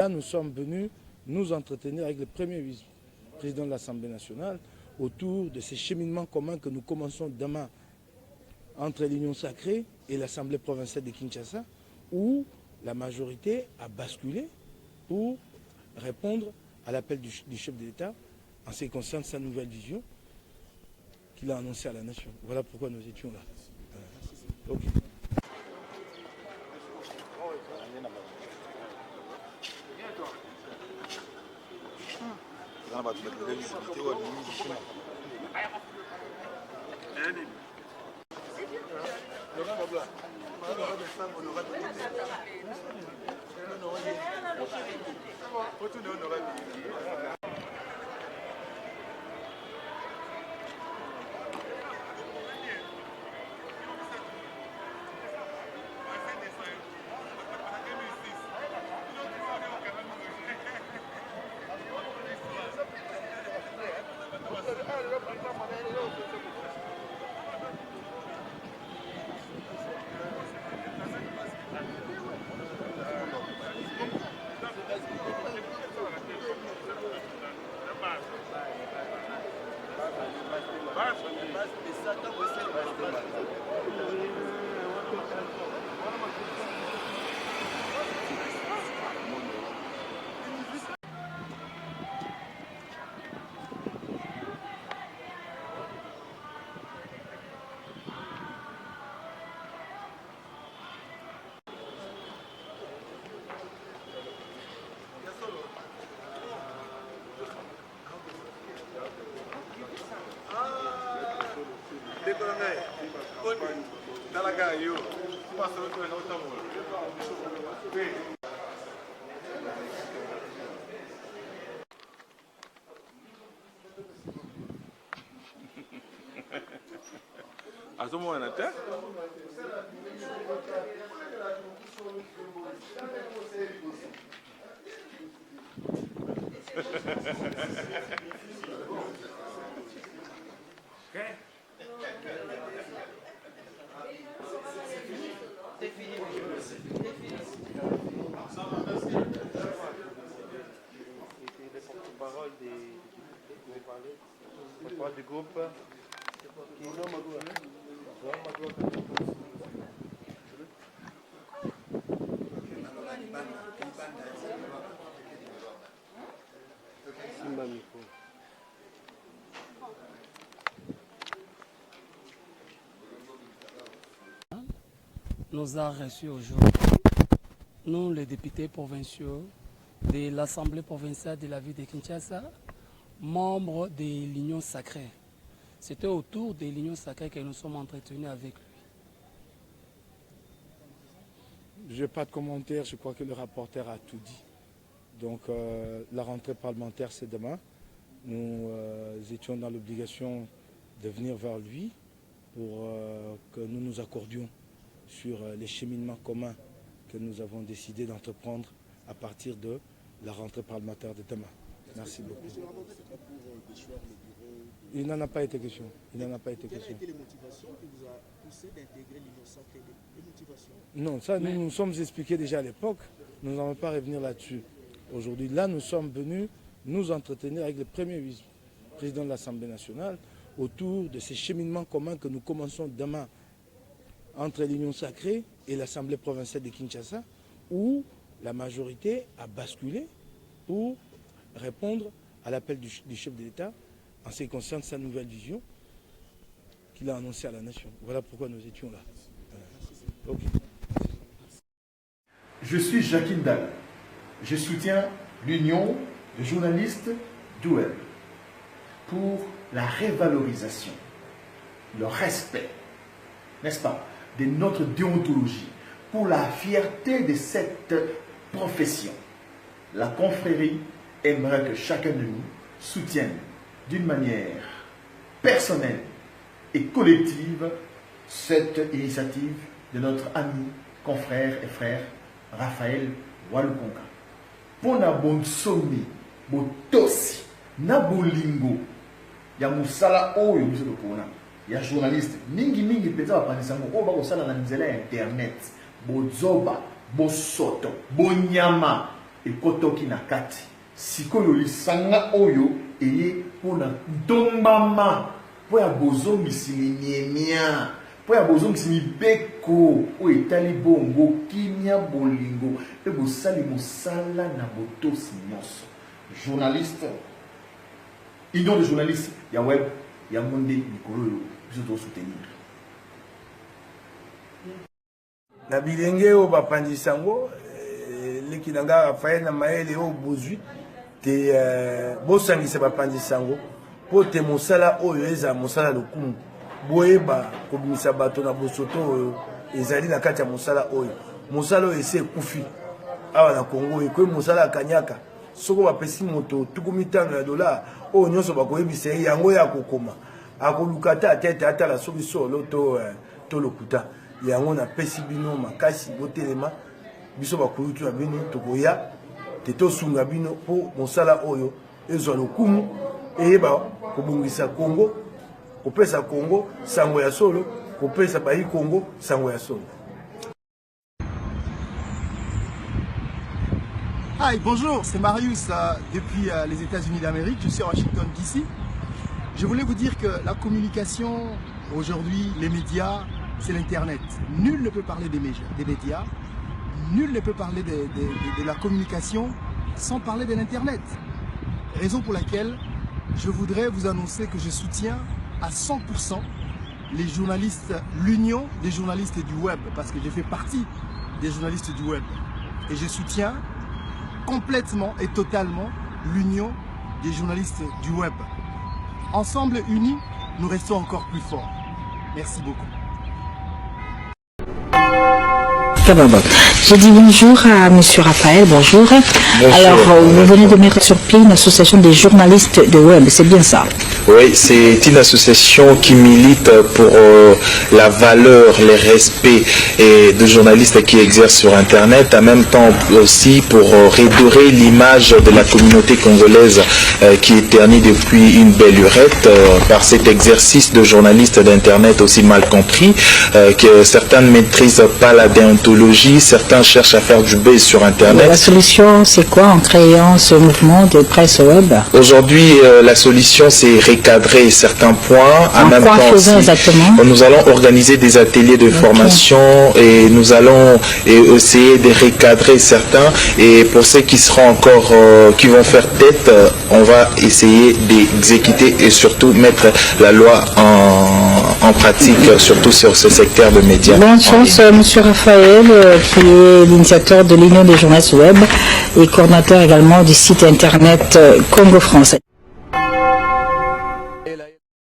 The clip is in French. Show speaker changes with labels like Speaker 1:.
Speaker 1: Là, nous sommes venus nous entretenir avec le premier vice-président de l'Assemblée nationale autour de ces cheminements communs que nous commençons demain entre l'Union sacrée et l'Assemblée provinciale de Kinshasa, où la majorité a basculé pour répondre à l'appel du chef de l'État en ce qui concerne sa nouvelle vision qu'il a annoncée à la nation. Voilà pourquoi nous étions là. Okay.
Speaker 2: À ce moment-là,
Speaker 3: porte-parole du groupe.
Speaker 4: Nous a reçus aujourd'hui, nous les députés provinciaux de l'Assemblée provinciale de la ville de Kinshasa, membres de l'Union sacrée. C'était autour de l'Union sacrée que nous sommes entretenus avec lui.
Speaker 1: Je n'ai pas de commentaire, je crois que le rapporteur a tout dit. Donc la rentrée parlementaire c'est demain. Nous étions dans l'obligation de venir vers lui pour que nous nous accordions sur les cheminements communs que nous avons décidé d'entreprendre à partir de la rentrée parlementaire de demain. Merci beaucoup. Il n'en a pas été question. Il n'en a pas été question.
Speaker 5: Quelles étaient les motivations qui vous a poussé d'intégrer l'Union sacrée? Les motivations?
Speaker 1: Non, ça nous nous sommes expliqués déjà à l'époque. Nous n'allons pas revenir là-dessus. Aujourd'hui, là, nous sommes venus nous entretenir avec le premier vice-président de l'Assemblée nationale autour de ces cheminements communs que nous commençons demain entre l'Union sacrée et l'Assemblée provinciale de Kinshasa, où la majorité a basculé pour répondre à l'appel du chef de l'État en ce qui concerne sa nouvelle vision qu'il a annoncée à la nation. Voilà pourquoi nous étions là. Okay.
Speaker 6: Je suis Jacqueline Dalle. Je soutiens l'Union de journalistes du web pour la révalorisation, le respect, n'est-ce pas, de notre déontologie, pour la fierté de cette profession. La confrérie aimerait que chacun de nous soutienne d'une manière personnelle et collective cette initiative de notre ami, confrère et frère Raphaël Walukonga. Pona bonsomi, botosi, na bolingo, ya musala oyo biso topona, ya journaliste, mingi peza bapandisango, oyo bakosala na nzela ya internet, bozoba, bosoto, bonyama, ekotoki na kati sikoyo lisanga oyo eye pona ndombama po ya bozongisi minyemia po ya bozongisi mibeko oyo etali bongo kimia bolingo pe bosali mosala na botosi nyonso. Journaliste, union de journalistes ya web ya monde mikolo oyo biso tosoutenir.
Speaker 1: Na bilenge oyo bapandisa yango leki na nga Raphaël na mayele oyo bozwi te bosangisa bapandisa yango po te mosala oyo eza mosala lokumu boyeba kobimisa bato na bosoto oyo ezali na kati ya mosala oyo ese ekufi awa na Congo ekoyi mosala akanyaka soko bapesi moto $50 oyo nyonso bakoyebisa ye yango ya kokoma akoluka te atete atala soki solo to lokuta yango na pesi bino makasi botelema biso bakulutu na bino tokoya te tosunga bino po mosala oyo ezwa lokumu eyeba kobungisa Congo kopesa Congo sango ya solo kopesa bayi Congo sango ya solo.
Speaker 5: Hi, bonjour, c'est Marius depuis les États-Unis d'Amérique. Je suis à Washington DC. Je voulais vous dire que la communication aujourd'hui, les médias, c'est l'Internet. Nul ne peut parler des médias, nul ne peut parler de la communication sans parler de l'Internet. Raison pour laquelle je voudrais vous annoncer que je soutiens à 100% les journalistes, l'union des journalistes du web, parce que je fais partie des journalistes du web. Et je soutiens complètement et totalement l'union des journalistes du web. Ensemble unis, nous restons encore plus forts. Merci beaucoup.
Speaker 3: Je dis bonjour à M. Raphaël, bonjour. Alors, vous venez de mettre sur pied une association des journalistes de web, c'est bien ça?
Speaker 7: Oui, c'est une association qui milite pour la valeur, les respects de journalistes qui exercent sur Internet, en même temps aussi pour redorer l'image de la communauté congolaise qui est ternie depuis une belle lurette par cet exercice de journaliste d'Internet aussi mal compris, que certains ne maîtrisent pas la déontologie, certains cherchent à faire du buzz sur Internet.
Speaker 3: La solution, c'est quoi en créant ce mouvement de presse web?
Speaker 7: Aujourd'hui, la solution, c'est recadrer certains points. En même temps aussi, nous allons organiser des ateliers de formation et nous allons essayer de recadrer certains. Et pour ceux qui seront encore, qui vont faire tête, on va essayer d'exécuter et surtout mettre la loi en pratique, surtout sur ce secteur de médias.
Speaker 3: Bonne chance, M. Raphaël, qui est l'initiateur de l'Union des journalistes web et coordinateur également du site internet Congo Français.